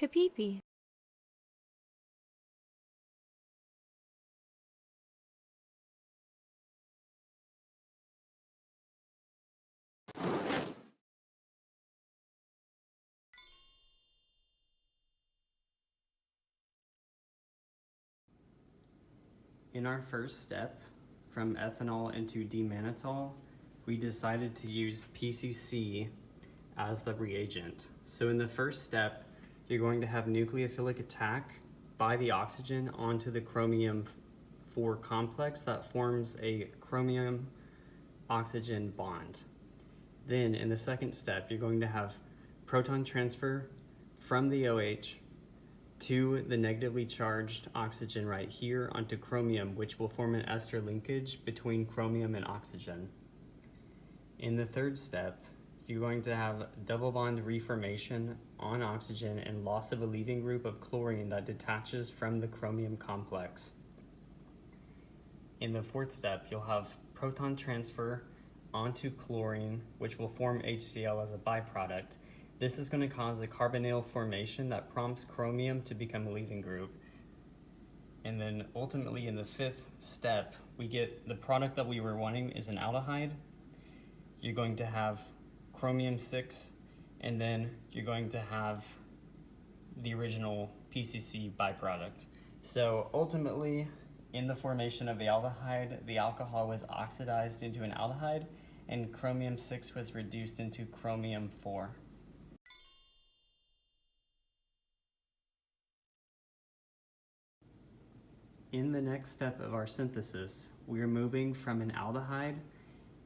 Kapipi. In our first step, from ethanol into D-mannitol, we decided to use PCC as the reagent. So in the first step, you're going to have nucleophilic attack by the oxygen onto the chromium 4 complex that forms a chromium oxygen bond. Then in the second step, you're going to have proton transfer from the OH to the negatively charged oxygen right here onto chromium, which will form an ester linkage between chromium and oxygen. In the third step, you're going to have double bond reformation on oxygen and loss of a leaving group of chlorine that detaches from the chromium complex. In the fourth step, you'll have proton transfer onto chlorine, which will form HCl as a byproduct. This is going to cause a carbonyl formation that prompts chromium to become a leaving group. And then ultimately in the fifth step, we get the product that we were wanting is an aldehyde. You're going to have chromium 6, and then you're going to have the original PCC byproduct. So ultimately, in the formation of the aldehyde, the alcohol was oxidized into an aldehyde, and chromium 6 was reduced into chromium 4. In the next step of our synthesis, we are moving from an aldehyde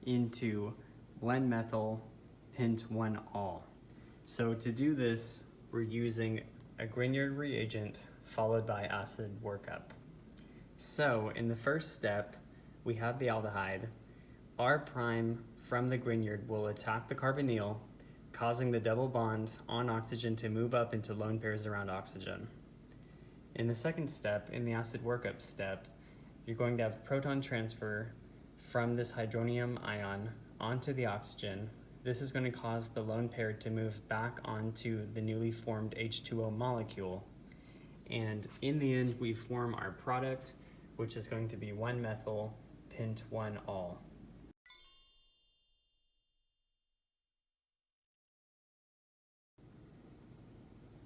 into 1-methyl-pent-1-ol. So to do this, we're using a Grignard reagent followed by acid workup. So in the first step, we have the aldehyde. R prime from the Grignard will attack the carbonyl, causing the double bond on oxygen to move up into lone pairs around oxygen. In the second step, in the acid workup step, you're going to have proton transfer from this hydronium ion onto the oxygen. This is going to cause the lone pair to move back onto the newly formed H2O molecule. And in the end, we form our product, which is going to be 1-methyl-pent-1-ol.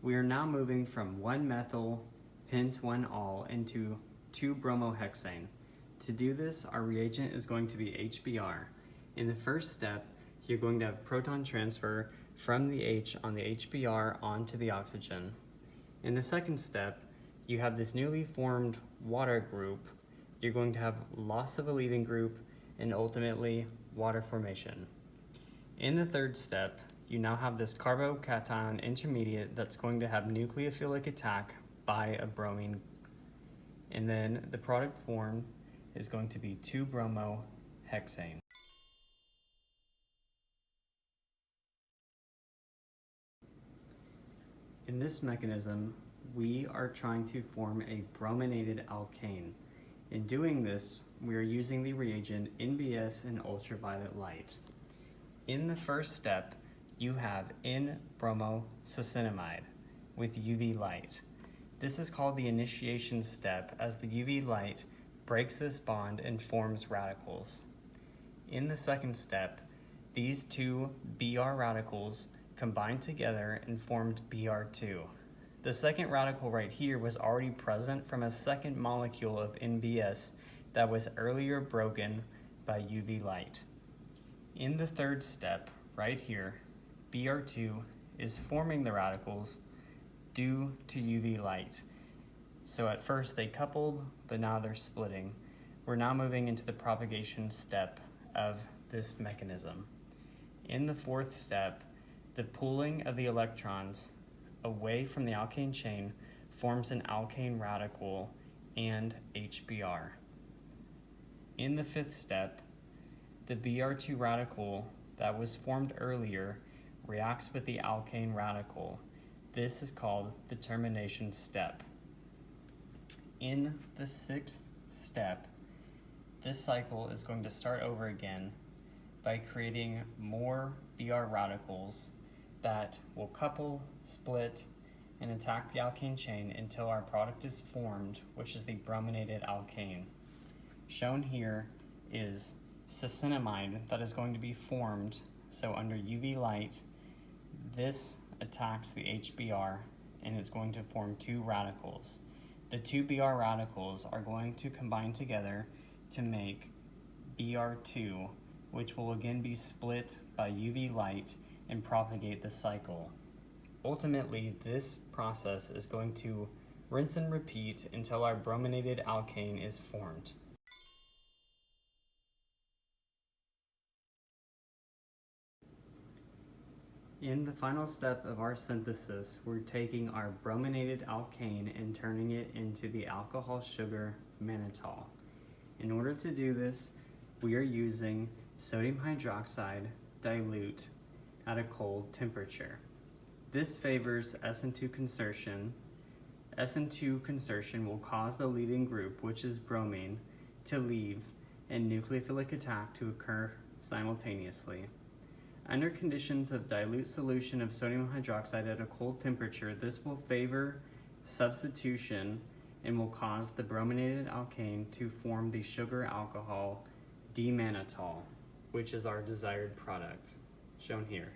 We are now moving from 1-methyl-pent-1-ol into 2-bromohexane. To do this, our reagent is going to be HBr. In the first step, you're going to have proton transfer from the H on the HBr onto the oxygen. In the second step, you have this newly formed water group. You're going to have loss of a leaving group and ultimately water formation. In the third step, you now have this carbocation intermediate that's going to have nucleophilic attack by a bromine. And then the product formed is going to be 2-bromohexane. In this mechanism, we are trying to form a brominated alkane. In doing this, we are using the reagent NBS in ultraviolet light. In the first step, you have N-bromosuccinimide with UV light. This is called the initiation step, as the UV light breaks this bond and forms radicals. In the second step, these two Br radicals combined together and formed Br2. The second radical right here was already present from a second molecule of NBS that was earlier broken by UV light. In the third step, right here, Br2 is forming the radicals due to UV light. So at first they coupled, but now they're splitting. We're now moving into the propagation step of this mechanism. In the fourth step, the pooling of the electrons away from the alkane chain forms an alkane radical and HBr. In the fifth step, the Br2 radical that was formed earlier reacts with the alkane radical. This is called the termination step. In the sixth step, this cycle is going to start over again by creating more Br radicals that will couple, split, and attack the alkane chain until our product is formed, which is the brominated alkane. Shown here is succinimide that is going to be formed, so under UV light, this attacks the HBr and it's going to form two radicals. The two Br radicals are going to combine together to make Br2, which will again be split by UV light and propagate the cycle. Ultimately, this process is going to rinse and repeat until our brominated alkane is formed. In the final step of our synthesis, we're taking our brominated alkane and turning it into the alcohol sugar mannitol. In order to do this, we are using sodium hydroxide dilute at a cold temperature. This favors SN2 consortion. SN2 consortion will cause the leading group, which is bromine, to leave and nucleophilic attack to occur simultaneously. Under conditions of dilute solution of sodium hydroxide at a cold temperature, this will favor substitution and will cause the brominated alkane to form the sugar alcohol D-mannitol, which is our desired product, shown here.